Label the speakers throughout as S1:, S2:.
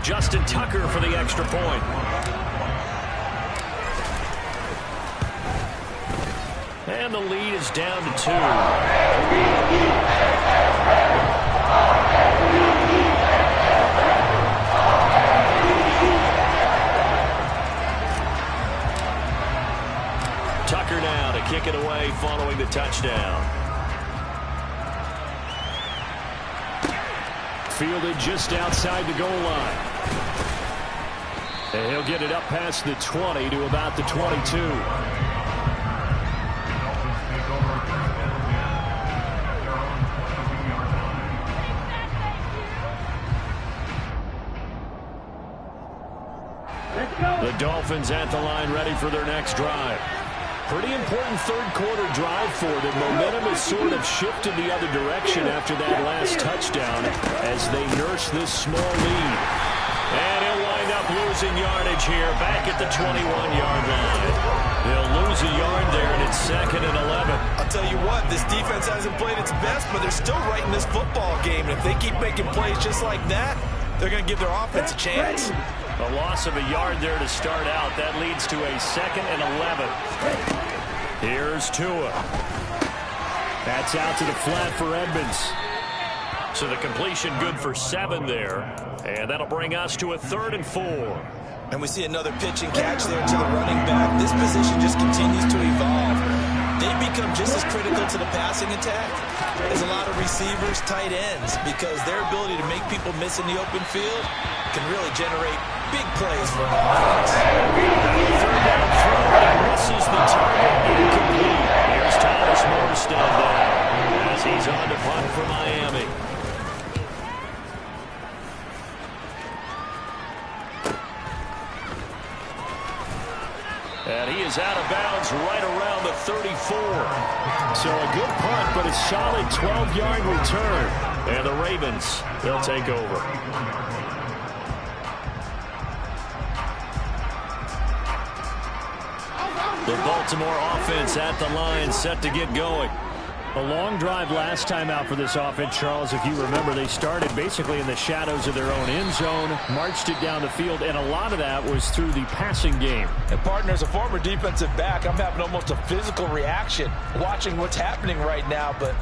S1: Justin Tucker for the extra point. And the lead is down to 2. Tucker now to kick it away following the touchdown. Fielded just outside the goal line. And he'll get it up past the 20 to about the 22. The Dolphins at the line ready for their next drive. Pretty important third-quarter drive for them. Momentum has sort of shifted the other direction after that last touchdown as they nurse this small lead. And he'll wind up losing yardage here back at the 21-yard line. They'll lose a yard there, and it's 2nd and 11.
S2: I'll tell you what, this defense hasn't played its best, but they're still right in this football game. And if they keep making plays just like that, they're going to give their offense a chance.
S1: A loss of a yard there to start out. That leads to a 2nd and 11. Here's Tua. That's out to the flat for Edmonds. So the completion good for 7 there. And that'll bring us to a 3rd and 4.
S2: And we see another pitch and catch there to the running back. This position just continues to evolve. They become just as critical to the passing attack as a lot of receivers, tight ends, because their ability to make people miss in the open field can really generate big plays for an offense.
S1: Third down throw, and misses the target, incomplete. Here's Thomas Morstead down as he's on to punt for Miami. And he is out of bounds right around the 34. So a good punt, but a solid 12-yard return. And the Ravens, they'll take over. The Baltimore offense at the line, set to get going. A long drive last time out for this offense, Charles. If you remember, they started basically in the shadows of their own end zone, marched it down the field, and a lot of that was through the passing game.
S2: And partner, as a former defensive back, I'm having almost a physical reaction watching what's happening right now. But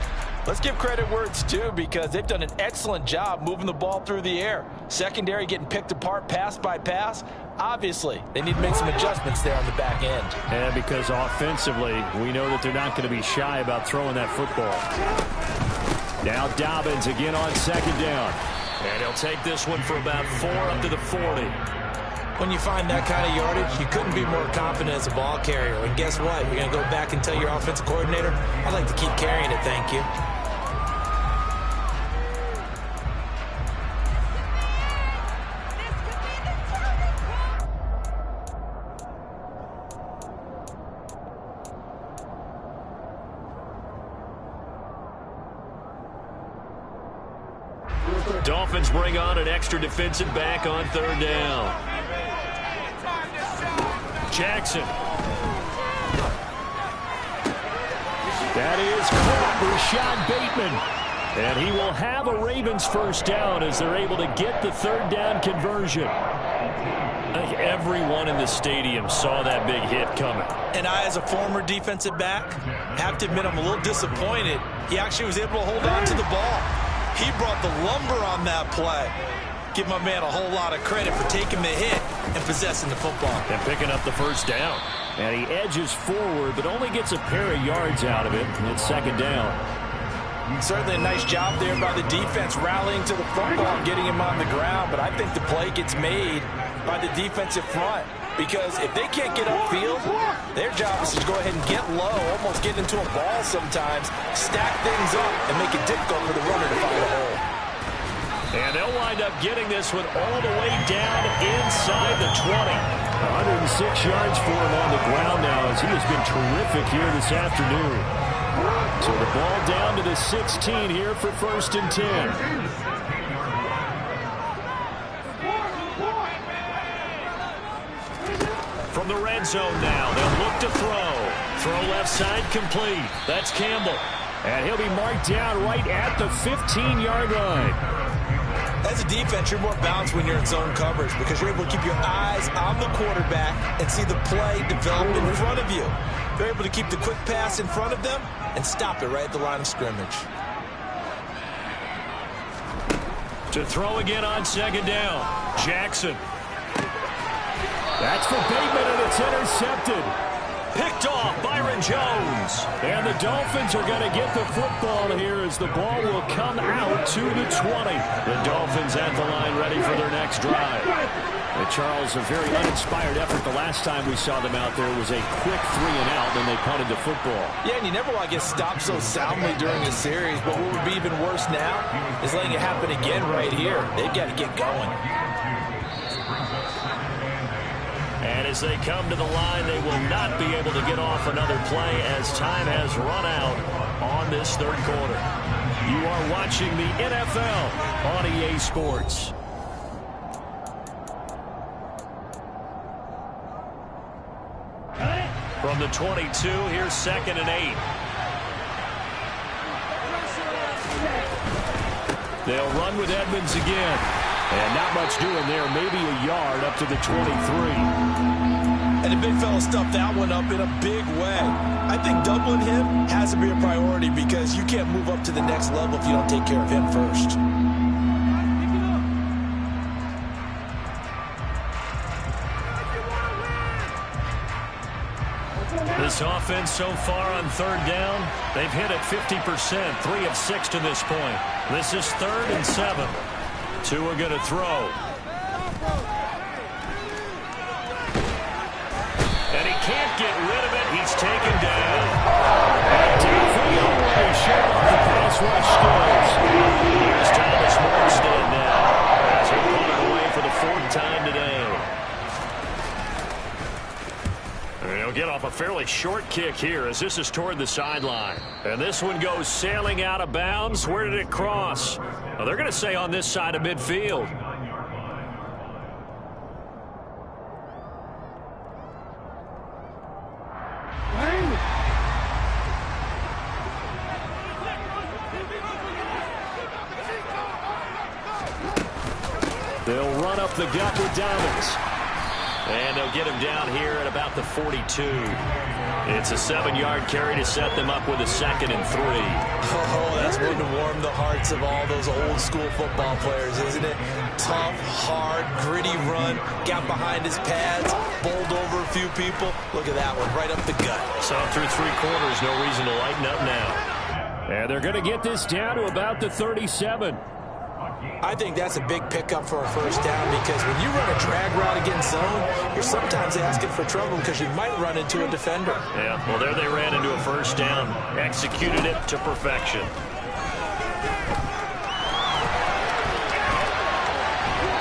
S2: let's give credit where it's due, because they've done an excellent job moving the ball through the air. Secondary getting picked apart pass by pass. Obviously, they need to make some adjustments there on the back end.
S1: And because offensively, we know that they're not going to be shy about throwing that football. Now Dobbins again on 2nd down. And he'll take this one for about 4 up to the 40.
S2: When you find that kind of yardage, you couldn't be more confident as a ball carrier. And guess what? You're going to go back and tell your offensive coordinator, I'd like to keep carrying it, thank you.
S1: Dolphins bring on an extra defensive back on 3rd down. Jackson. That is caught, Rashad Bateman. And he will have a Ravens first down as they're able to get the 3rd down conversion. I think everyone in the stadium saw that big hit coming.
S2: And I, as a former defensive back, have to admit I'm a little disappointed. He actually was able to hold on to the ball. He brought the lumber on that play. Give my man a whole lot of credit for taking the hit and possessing the football.
S1: And picking up the first down. And he edges forward, but only gets a pair of yards out of it. And it's 2nd down.
S2: Certainly a nice job there by the defense, rallying to the football and getting him on the ground. But I think the play gets made by the defensive front. Because if they can't get upfield, their job is to go ahead and get low, almost get into a ball sometimes, stack things up, and make it difficult for the runner to find a hole.
S1: And they'll wind up getting this one all the way down inside the 20. 106 yards for him on the ground now, as he has been terrific here this afternoon. So the ball down to the 16 here for 1st and 10. From the red zone now, they'll look to throw. Throw left side complete. That's Campbell. And he'll be marked down right at the 15-yard line.
S2: As a defense, you're more balanced when you're in zone coverage because you're able to keep your eyes on the quarterback and see the play develop in front of you. They're able to keep the quick pass in front of them and stop it right at the line of scrimmage.
S1: To throw again on second down. Jackson. That's for Bateman, and it's intercepted. Picked off Byron Jones. And the Dolphins are going to get the football here as the ball will come out to the 20. The Dolphins at the line ready for their next drive. And Charles, a very uninspired effort. The last time we saw them out there was a quick 3-and-out, and they punted the football.
S2: Yeah, and you never want to get stopped so soundly during the series, but what would be even worse now is letting it happen again right here. They've got to get going.
S1: And as they come to the line, they will not be able to get off another play as time has run out on this third quarter. You are watching the NFL on EA Sports. From the 22, here's 2nd and 8. They'll run with Edmonds again. And not much doing there, maybe a yard up to the 23.
S2: And the big fella stuffed that one up in a big way. I think doubling him has to be a priority because you can't move up to the next level if you don't take care of him first.
S1: This offense so far on third down, they've hit it 50%, 3 of 6 to this point. This is 3rd and 7. 2 are going to throw. And he can't get rid of it. He's taken down. And Daffy already showed off the pass rush skills. Here's Thomas Morstead now as he put it away for the 4th time today. He'll get off a fairly short kick here as this is toward the sideline. And this one goes sailing out of bounds. Where did it cross? Well, they're going to say on this side of midfield. They'll run up the gut with Dobbins. And they'll get him down here at about the 42. It's a 7-yard carry to set them up with a 2nd and 3.
S2: Oh, that's one to warm the hearts of all those old-school football players, isn't it? Tough, hard, gritty run, got behind his pads, bowled over a few people. Look at that one, right up the gut.
S1: So through 3 quarters, no reason to lighten up now. And they're going to get this down to about the 37.
S2: I think that's a big pickup for a first down because when you run a drag route against zone, you're sometimes asking for trouble because you might run into a defender.
S1: Yeah, well, there they ran into a first down, executed it to perfection.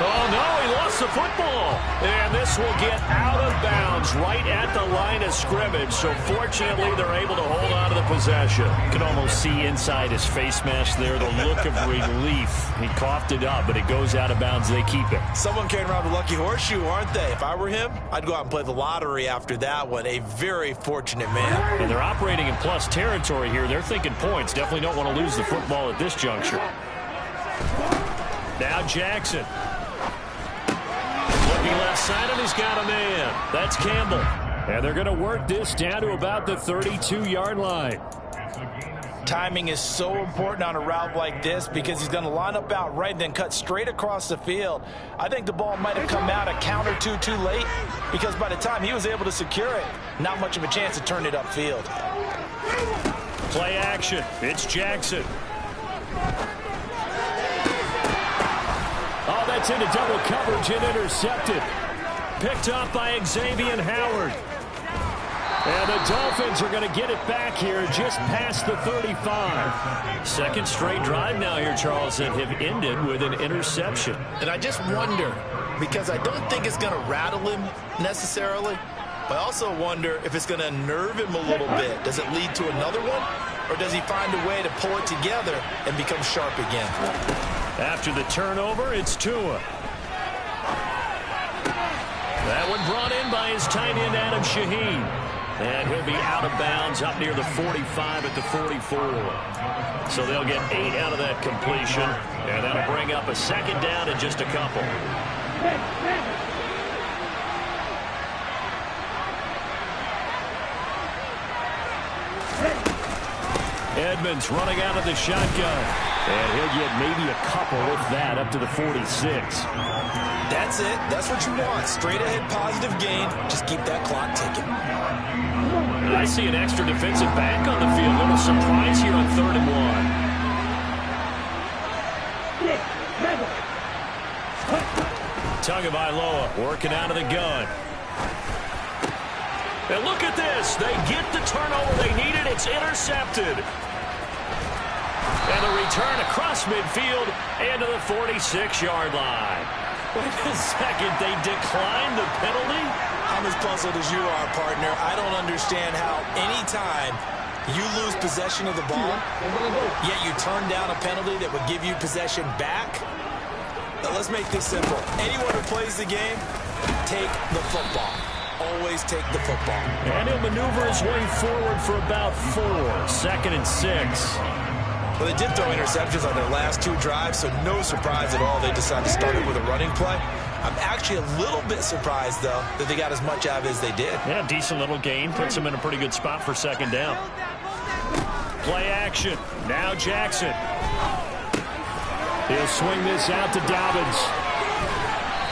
S1: Oh, no, he lost the football. And this will get out of bounds right at the line of scrimmage. So fortunately, they're able to hold on to the possession. You can almost see inside his face mask there the look of relief. He coughed it up, but it goes out of bounds. They keep it.
S2: Someone carrying around the lucky horseshoe, aren't they? If I were him, I'd go out and play the lottery after that one. A very fortunate man.
S1: And they're operating in plus territory here. They're thinking points. Definitely don't want to lose the football at this juncture. Now Jackson. Looking left side, and he's got a man. That's Campbell. And they're going to work this down to about the 32-yard line.
S2: Timing is so important on a route like this because he's going to line up out right and then cut straight across the field. I think the ball might have come out a count or two too late because by the time he was able to secure it, not much of a chance to turn it upfield.
S1: Play action. It's Jackson. Oh, that's into double coverage and intercepted. Picked up by Xavier Howard. And the Dolphins are going to get it back here just past the 35. Second straight drive now here, Charles, that have ended with an interception.
S3: And I just wonder, because I don't think it's going to rattle him necessarily, but I also wonder if it's going to unnerve him a little bit. Does it lead to another one? Or does he find a way to pull it together and become sharp again?
S1: After the turnover, it's Tua. That one brought in by his tight end, Adam Shaheen. And he'll be out of bounds up near the 45 at the 44. So they'll get 8 out of that completion. And that'll bring up a second down in just a couple. Edmonds running out of the shotgun. And he'll get maybe a couple with that up to the 46.
S2: That's it. That's what you want. Straight ahead positive gain. Just keep that clock ticking.
S1: I see an extra defensive back on the field. Little surprise here on 3rd and 1. Tagovailoa working out of the gun. And look at this. They get the turnover they needed. It's intercepted. And the return across midfield and to the 46-yard line. Wait a second. They declined the penalty?
S2: I'm as puzzled as you are, partner. I don't understand how any time you lose possession of the ball, yet you turn down a penalty that would give you possession back. Now, let's make this simple. Anyone who plays the game, take the football. Always take the football.
S1: And he'll maneuver his way forward for about 4. 2nd and 6.
S2: Well, they did throw interceptions on their last 2 drives, so no surprise at all they decided to start it with a running play. I'm actually a little bit surprised, though, that they got as much out of it as they did.
S1: Yeah, decent little gain. Puts them in a pretty good spot for 2nd down. Play action. Now Jackson. He'll swing this out to Dobbins.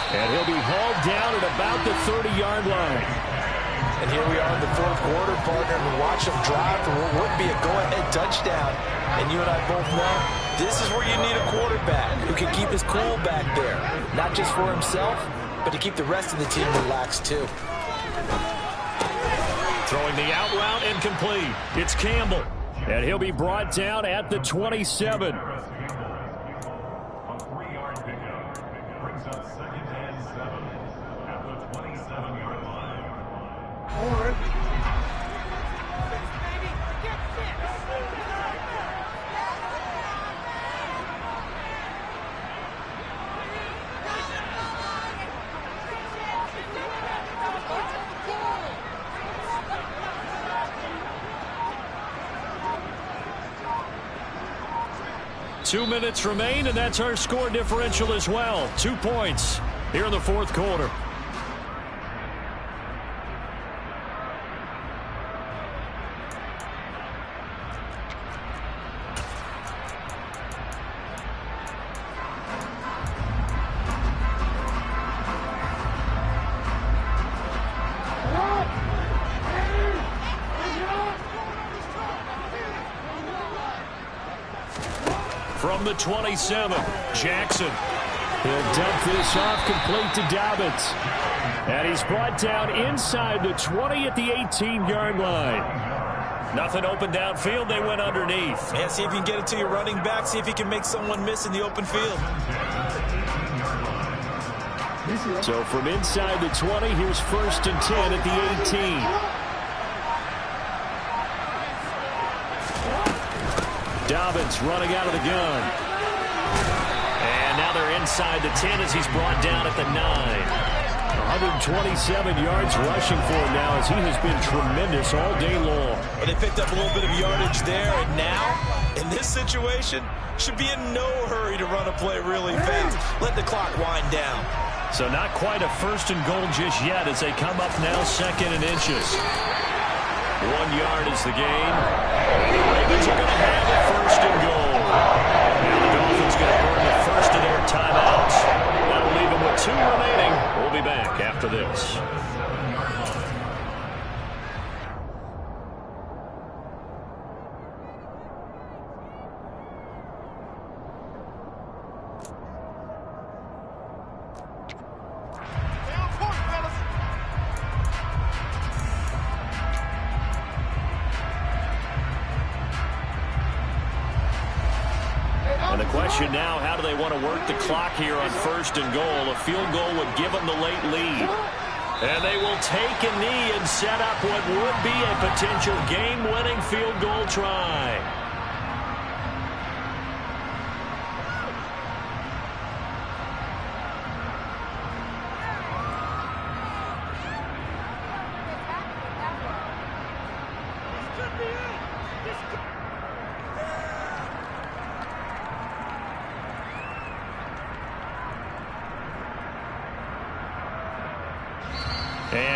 S1: And he'll be hauled down at about the 30-yard line.
S2: And here we are in the 4th quarter, partner, and watch them drive for what would be a go-ahead touchdown. And you and I both know this is where you need a quarterback who can keep his cool back there. Not just for himself, but to keep the rest of the team relaxed too.
S1: Throwing the out route incomplete. It's Campbell. And he'll be brought down at the 27. Two minutes remain, and that's our score differential as well. 2 points here in the 4th quarter. From the 27, Jackson. He'll dump this off complete to Dobbins. And he's brought down inside the 20 at the 18-yard line. Nothing open downfield. They went underneath.
S2: Yeah, see if you can get it to your running back. See if you can make someone miss in the open field.
S1: So from inside the 20, here's 1st and 10 at the 18. Dobbins running out of the gun. And now they're inside the 10 as he's brought down at the 9. 127 yards rushing for him now as he has been tremendous all day long.
S2: Well, they picked up a little bit of yardage there, and now, in this situation, should be in no hurry to run a play really fast. Let the clock wind down.
S1: So not quite a 1st and goal just yet as they come up now 2nd and inches. 1 yard is the gain. The Ravens are going to have a 1st and goal. Now the Dolphins going to burn the first of their timeouts. That'll leave them with 2 remaining. We'll be back after this. And the question now, how do they want to work the clock here on 1st and goal? A field goal would give them the late lead. And they will take a knee and set up what would be a potential game-winning field goal try.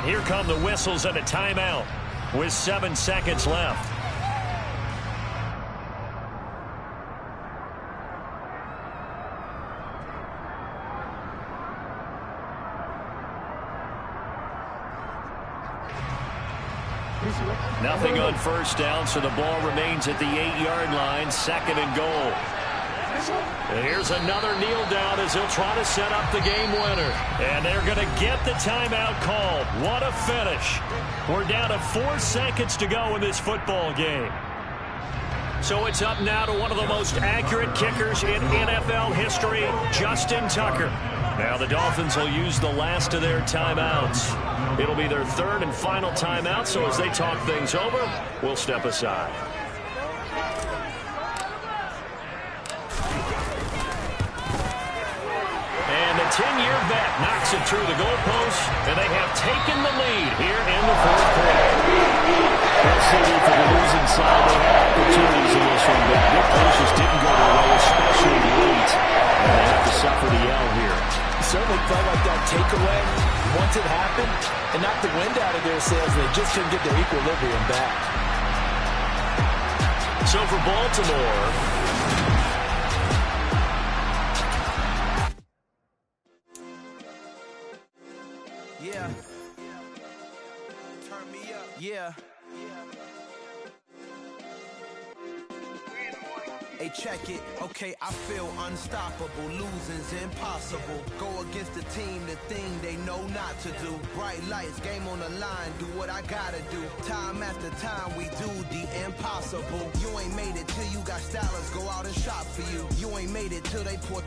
S1: And here come the whistles and a timeout with 7 seconds left. Nothing on first down, so the ball remains at the 8-yard line, 2nd and goal. Here's another kneel down as he'll try to set up the game winner. And they're going to get the timeout called. What a finish. We're down to 4 seconds to go in this football game. So it's up now to one of the most accurate kickers in NFL history, Justin Tucker. Now the Dolphins will use the last of their timeouts. It'll be their 3rd and final timeout, so as they talk things over, we'll step aside. And the 10-year vet knocks it through the goalpost, and they have taken the lead here in the 4th quarter. Well, CD, for the losing side, they had opportunities in this one, but big plays just didn't go their way, especially late. And they have to suffer the L here.
S2: It certainly felt like that takeaway, once it happened, and knocked the wind out of their sails, and they just couldn't get their equilibrium back.
S1: So for Baltimore,
S4: yeah. Turn me up. Yeah. Hey, check it. Okay, I feel unstoppable. Losing's impossible. Go against the team, the thing they know not to do. Bright lights, game on the line. Do what I gotta do. Time after time, we do the impossible. You ain't made it till you got stylers go out and shop for you. You ain't made it till they put